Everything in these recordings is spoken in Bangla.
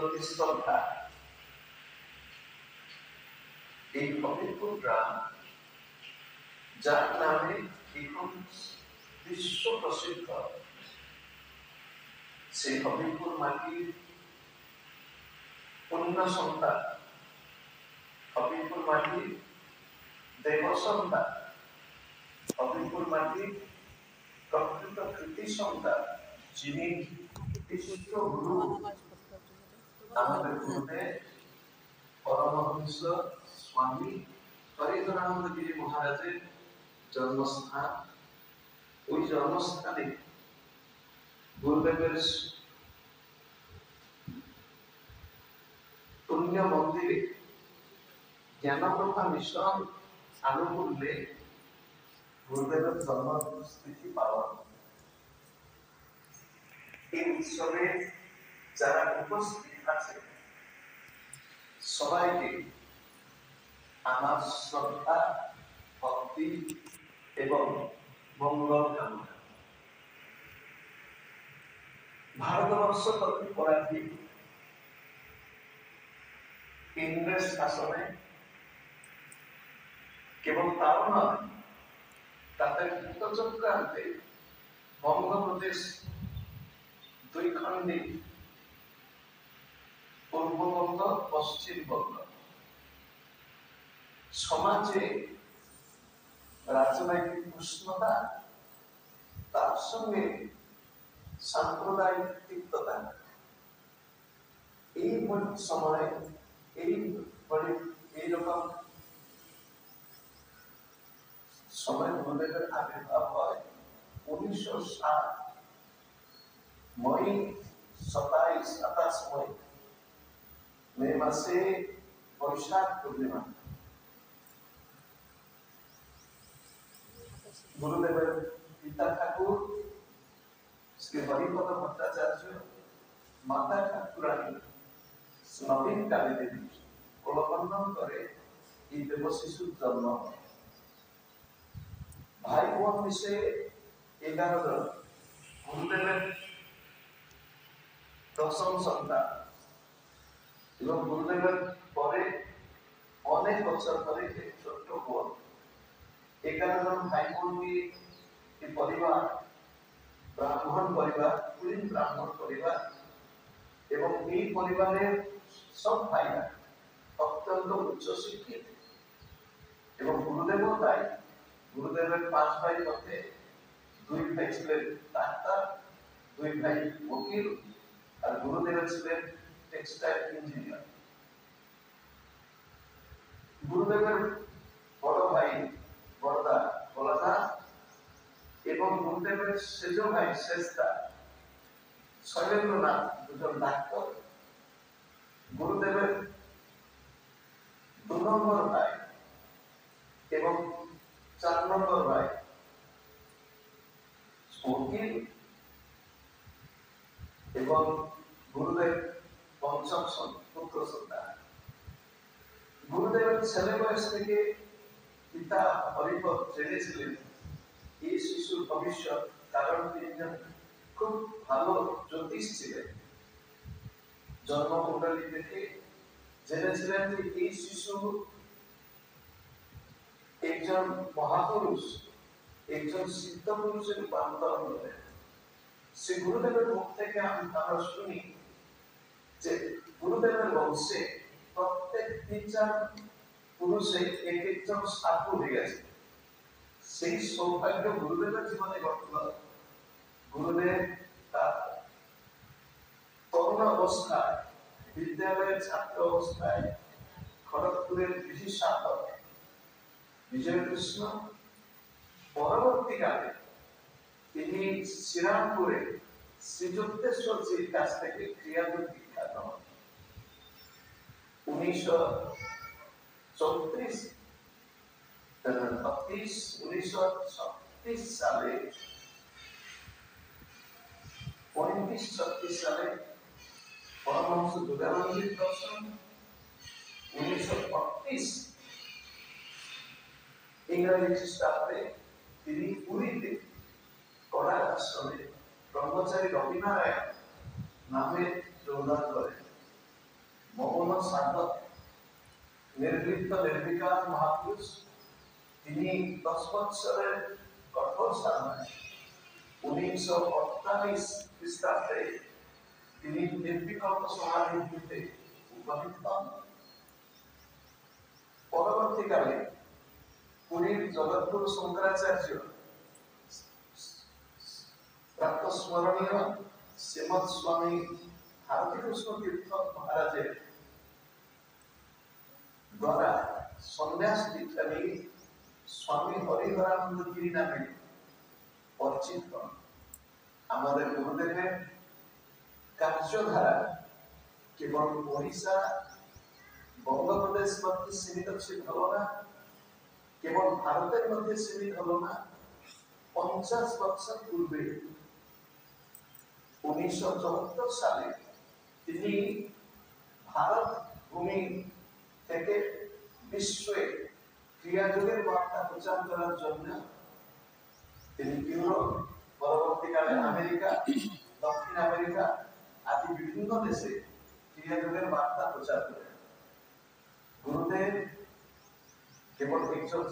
প্রতিষ্ঠাতা এই হবিবপুর গ্রাম, যার নামে এখন বিশ্ব প্রসিদ্ধ, সেই হবিবপুর মাটির কন্যা সন্তান, হবিবপুর মাটির দেব সন্তান, হবিবপুর মাটির প্রকৃত কৃতি সন্তান, যিনি বিশিষ্ট গুরু আমাদের গুরুদেব পরমহংস স্বামী হরিধরানন্দ গিরি মহারাজের জন্মস্থান। ওই জন্মস্থানে গুরুদেবের পুণ্য মন্দিরে জ্ঞানপ্রভা মিশন আনুকূল্যে গুরুদেবের জন্মতিথি পালন। এই উৎসবে যারা উপস্থিত আছে সবাইকে আমার শ্রদ্ধা, ভক্তি এবং মঙ্গল কামনা। ভারতবর্ষ তখন পরাধীন, ইংরেজ শাসনে, কেবল তাও নয়, তাদের চক্রান্তে বঙ্গপ্রদেশ দুই খণ্ডে, পূর্ববঙ্গ, পশ্চিমবঙ্গ। সমাজে রাজনৈতিক উষ্ণতা, তার সঙ্গে সাম্প্রদায়িক তিক্ততা, এই সময় এইরকম সময় গুরুদেবের আবির্ভাব হয় 1907 27 মই, মে মাসে বৈশাখ পূর্ণিমা। গুরুদেবের পিতা ঠাকুর শ্রী হরিপদ ভট্টাচার্য, মাতা ঠাকুরানী নবীন কালী দেবী অবলম্বন করে এই দেব শিশুর জন্ম হয়। ভাই বোন মিশে 11 জন। গুরুদেবের দশম সন্তান এবং গুরুদেবের পরে অনেক বছর পরে ছোট্ট বোন। 11 জন ভাই বোন নিয়ে এই পরিবার ব্রাহ্মণ পরিবার, কুলীন ব্রাহ্মণ পরিবার, এবং এই পরিবারের সব ভাইরা অত্যন্ত উচ্চ শিক্ষিত এবং গুরুদেবও তাই। গুরুদেবের 5 ভাই মধ্যে 2 ভাই ছিলেন ডাক্তার, 2 ভাই উকিল, আর গুরুদেবের ছিলেন টেক্সটাইল ইঞ্জিনিয়ার। গুরুদেবের বড় ভাই বড়দা বলাদা এবং গুরুদেবের সেজ ভাই শেষদা শৈলেন্দ্রনাথ, 2 জন ডাক্তার। গুরুদেবের 2 নম্বর ভাই এবং 4 নম্বর ভাই উকিল, এবং গুরুদেব পঞ্চম পুত্র সন্তান। গুরুদেবের ছেলে বয়স থেকে পিতা হরিপদ জেনেছিলেন এই শিশুর ভবিষ্যৎ, কারণ তিনি খুব ভালো জ্যোতিষ ছিলেন। জন্মকুণ্ডলী থেকে জেনেছিলেন যে এই শিশু একজন মহাপুরুষ, একজন সিদ্ধ পুরুষের রূপান্তর হবে। শ্রী গুরুদেবের মুখ থেকে আমরা শুনি যে গুরুদেবের বংশে প্রত্যেক 3-4 পুরুষে একজন সাধু হয়ে গেছে। সেই সৌভাগ্য গুরুদেবের জীবনে ঘটল। গুরুদেব তার তরুণ অবস্থায়, বিদ্যালয়ের ছাত্র অবস্থায় খড়গপুরের কৃষি সাধক বিজয়কৃষ্ণ, পরবর্তীকালে তিনি শ্রীরামপুরে শ্রীযুক্তেশ্বরজির কাছ থেকে ক্রিয়াযোগ দীক্ষা গ্রহণ। 1936 সালে 35-36 সালে পরমহংস যোগানন্দের দর্শন। 1935 ইংরেজি খ্রিস্টাব্দে তিনি পুরীতে কড়া আশ্রমে ব্রহ্মচারী রবিনারায়ণ নামে যোগদান করেন। মৌন সাধক নির্লিপ্ত নির্বিকার মহাপুরুষ, তিনি 10 বছরের কঠোর সাধনায় 1948 খ্রিস্টাব্দে তিনি নির্বিকল্প সমাধিতে উপনীত হন। পরবর্তীকালে পুরীর জগৎগুরু শঙ্করাচার্য প্রাপ্ত স্মরণীয় শ্রীমৎ স্বামী ভারতীকৃষ্ণ তীর্থ মহারাজের দ্বারা সন্ন্যাস দীক্ষা নিয়ে স্বামী হরিহরানন্দ গিরি নামে পরিচিত হন। আমাদের গুরুদেবের কার্যধারা কেবল ওড়িশা বঙ্গপ্রদেশ মধ্যে সীমিত হলো না, কেবল ভারতের মধ্যে সীমিত হলো না। 50 বছর পূর্বে 1974 সালে তিনি ভারত ভূমি থেকে বিশ্বে ক্রিয়াযোগের বার্তা প্রচার করার জন্য তিনি ইউরোপ, পরবর্তীকালে আমেরিকা, দক্ষিণ আমেরিকা আদি বিভিন্ন দেশে ক্রিয়াযোগের বার্তা প্রচার করেন। গুরুদেব কেবল একজন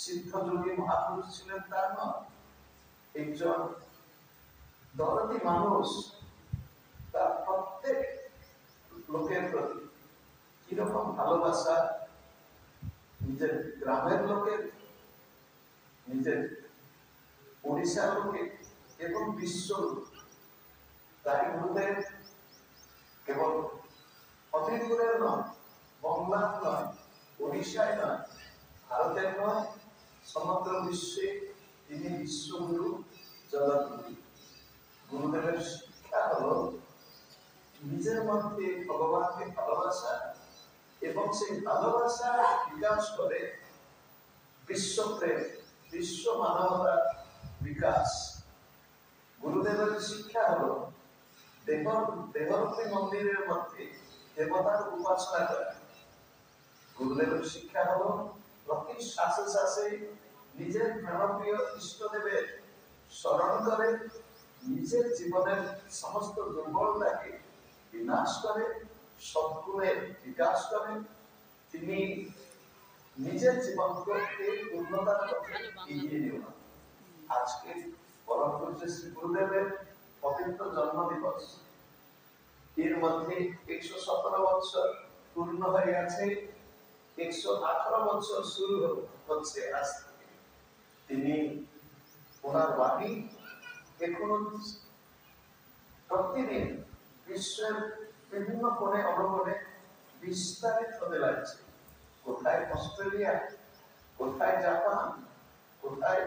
সিদ্ধযোগী মহাপুরুষ ছিলেন তার নয়, একজন দরদি মানুষ। তার প্রত্যেক লোকের প্রতি কিরকম ভালোবাসা, নিজের গ্রামের লোকের, নিজের ওড়িশার লোকের এবং বিশ্ব। তাই গুরুদেব কেবল ফতেপুরের নয়, বাংলার নয়, ওড়িশায় নয়, ভারতের নয়, সমগ্র বিশ্বে তিনি বিশ্বগুরু, জগৎগুরু। গুরুদেবের শিক্ষা হলো নিজের মধ্যে ভগবানকে ভালোবাসা এবং সেই ভালোবাসা বিকাশ করে বিশ্বপ্রেম, বিশ্ব মানবতার বিকাশ। গুরুদেবের শিক্ষা হলো দেবরূপী মন্দিরের মধ্যে দেবতার উপাসনা করা। গুরুদেবের শিক্ষা হলো প্রতি শ্বাসে শ্বাসে নিজের প্রাণপ্রিয় ইষ্টদেবের স্মরণ করে নিজের জীবনের সমস্ত দুর্বলতাকে বিনাশ করে সদ্গুণের বিকাশ করে তিনি নিজের জীবনকে উন্নতার পথে এগিয়ে নেওয়া। আজকে পরম পূজ্য শ্রী গুরুদেবের পবিত্র জন্মদিবস। এর মধ্যে 117 বছর পূর্ণ হয়ে গেছে, 118 বছর শুরু হচ্ছে আজ থেকে। তিনি ওনার বাণী এখনো প্রতিদিন বিশ্বের বিভিন্ন কোণে অনুকোণে বিস্তারিত হতে লাগছে। কোথায় অস্ট্রেলিয়া, কোথায় জাপান, কোথায়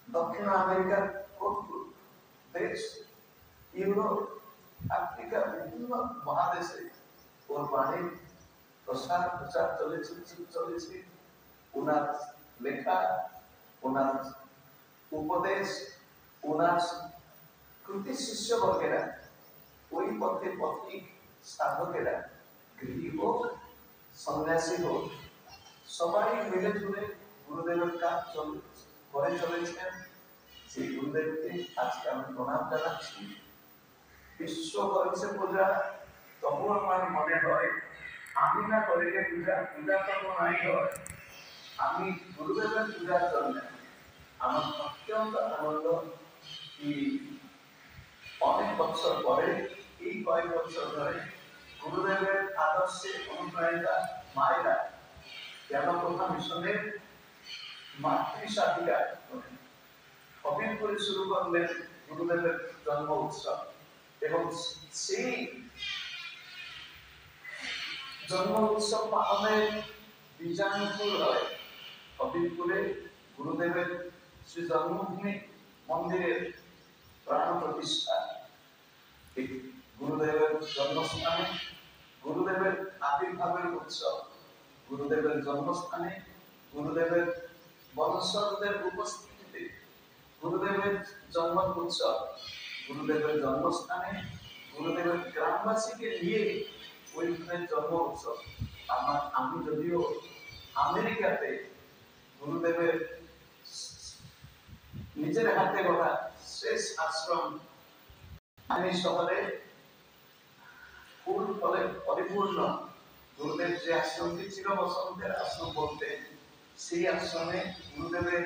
দক্ষিণ আমেরিকার দেশ, ইউরোপ, আফ্রিকা, বিভিন্ন মহাদেশে ওর বাণীর প্রচার চলেছে। ওনার লেখা, ওনার উপদেশ, ওনার কৃতি শিষ্যবর্গেরা, ওই পথে পথিক সাধকেরা, গৃহী হোক, সন্ন্যাসী হোক, সবাই মিলে ঝুলে গুরুদেবের কাজ করে চলেছেন। সেই গুরুদেবকে আজকে আমি প্রণাম জানাচ্ছি। বিশ্ব করেছে পূজা, তবু আমার মনে হয় আমি না করে পূজা তখন নাই হয়। আমি গুরুদেবের পূজার জন্য আমার অত্যন্ত আনন্দ। অনেক বছর পরে, এই কয়েক বছর ধরে গুরুদেবের আদর্শে অনুপ্রাণিতা মায়েরা জ্ঞানপ্রভা মিশনের মাতৃসাধিকা করে শুরু করলেন গুরুদেবের জন্ম উৎসব। এবং সেই জন্ম উৎসব পালনের বীজানুকূল হয় হবিবপুরে গুরুদেবের শ্রী জন্মভূমি মন্দিরের প্রাণ প্রতিষ্ঠা। গুরুদেবের জন্মস্থানে গুরুদেবের আবির্ভাবের উৎসব, গুরুদেবের জন্মস্থানে গুরুদেবের বংশধরদের উপস্থিতিতে গুরুদেবের জন্ম উৎসব, গুরুদেবের জন্মস্থানে গুরুদেবের গ্রামবাসীকে নিয়ে ওইখানে জন্ম উৎসব। আমি যদিও আমেরিকাতে গুরুদেবের নিজের হাতে গড়া শেষ আশ্রম আমি শহরে ফুল ফলে পরিপূর্ণ গুরুদেব যে আশ্রমটি ছিল বসন্তের আশ্রম বলতে, সেই আশ্রমে গুরুদেবের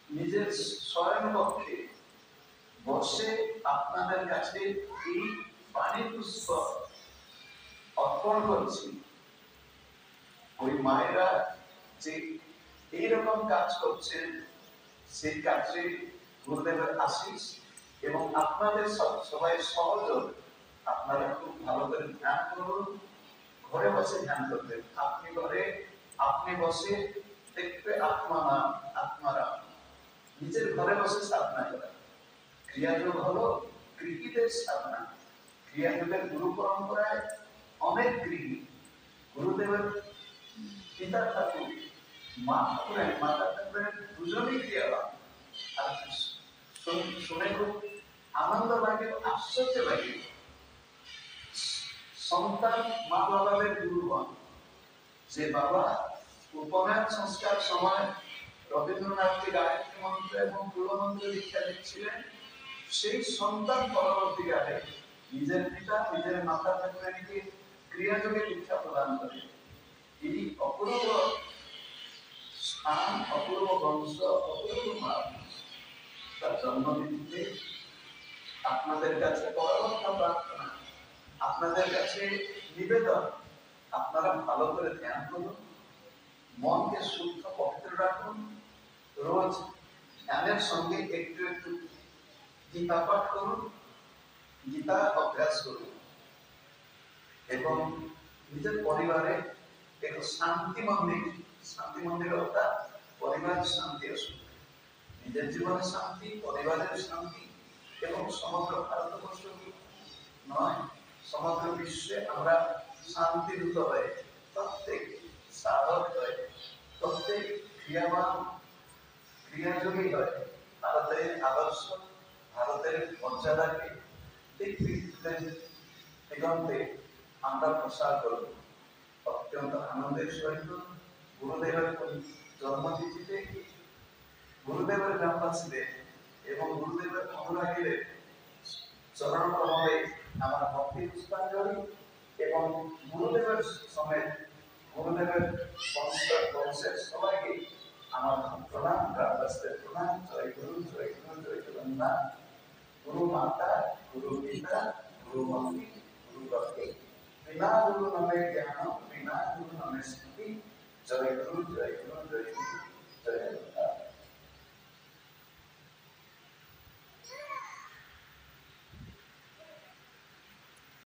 নিজের স্বয়ং পক্ষে বসে আপনাদের কাছে এই বাণী পুষ্প অর্পণ করছি। ওই মায়েরা যে এইরকম কাজ করছেন, সেই কাজে গুরুদেবের আশীষ এবং আপনাদের সবাই সহযোগ। আপনারা খুব ভালো করে ধ্যান করুন, ঘরে বসে ধ্যান করবেন। আপনি ঘরে আপনি বসে দেখবে আত্মারাম আত্মারাম, নিজের ঘরে বসে সাধনা করা। ক্রিয়াযোগ হলো গৃহীদের সাধনা। ক্রিয়াযোগের গুরু পরম্পরায় অনেক গৃহী, গুরুদেবের পিতা ঠাকুর মা ঠাকুরের মাতা ঠাকুরের দুজনেই ক্রিয়াবান। আর শুনে খুব আনন্দ লাগে, আশ্চর্য লাগে। সন্তান মা বাবাদের গুরু হন। যে বাবা উপনয়ন সংস্কার সময় রবীন্দ্রনাথকে গায়ত্রী মন্ত্র এবং মূলমন্ত্র দীক্ষা দিচ্ছিলেন, সেই সন্তান পরবর্তীকালে নিজের পিতা নিজের মাতা ঠাকুরানীকে ক্রিয়াযোগে দীক্ষা প্রদান করে। এই অপূর্ব স্থান, অপূর্ব বংশ, অপূর্ব মানুষ, তার জন্মদিনে আপনাদের কাছে পরবর্তী প্রার্থনা, আপনাদের কাছে নিবেদন, আপনারা ভালো করে ধ্যান করুন, মনকে শুদ্ধ পবিত্র রাখুন। রোজ ধ্যানের সঙ্গে একটু একটু গীতা পাঠ করুন, গীতা অভ্যাস করুন এবং নিজের পরিবারে একটু শান্তি মন্দির অর্থাৎ পরিবারের শান্তি আসুন। নিজের জীবনে শান্তি, পরিবারের শান্তি এবং সমগ্র ভারতবর্ষ নয়, সমগ্র বিশ্বে আমরা শান্তিদূত হয়ে, প্রত্যেক সাধক হয়ে, প্রত্যেক ক্রিয়াবান ক্রিয়াযোগী হয়ে ভারতের আদর্শ, ভারতের মর্যাদাকে দিগন্তে আমরা প্রসার করব। অত্যন্ত আনন্দের সহিত গুরুদেবের জন্মতিথিতে গুরুদেবের গ্রামবাসীদের এবং গুরুদেবের অনুরাগীদের চরণ কমলে আমার ভক্তি পুষ্পাঞ্জলি এবং গুরুদেবের সমেত গুরুদেবের বংশের সবাইকে আমার প্রণাম, গ্রামবাসীদের প্রণাম। জয় গুরু, জয় গুরু, জয় জগন্নাথ। গুরু মাতা, গুরু পিতা, গুরু ভক্তি, গুরু ভক্তি। বিনা গুরু নামে জ্ঞান, বিনা গুরু নামে স্মৃতি। জয় গুরু, জয় গুরু, জয় গুরু, জয় গুরু।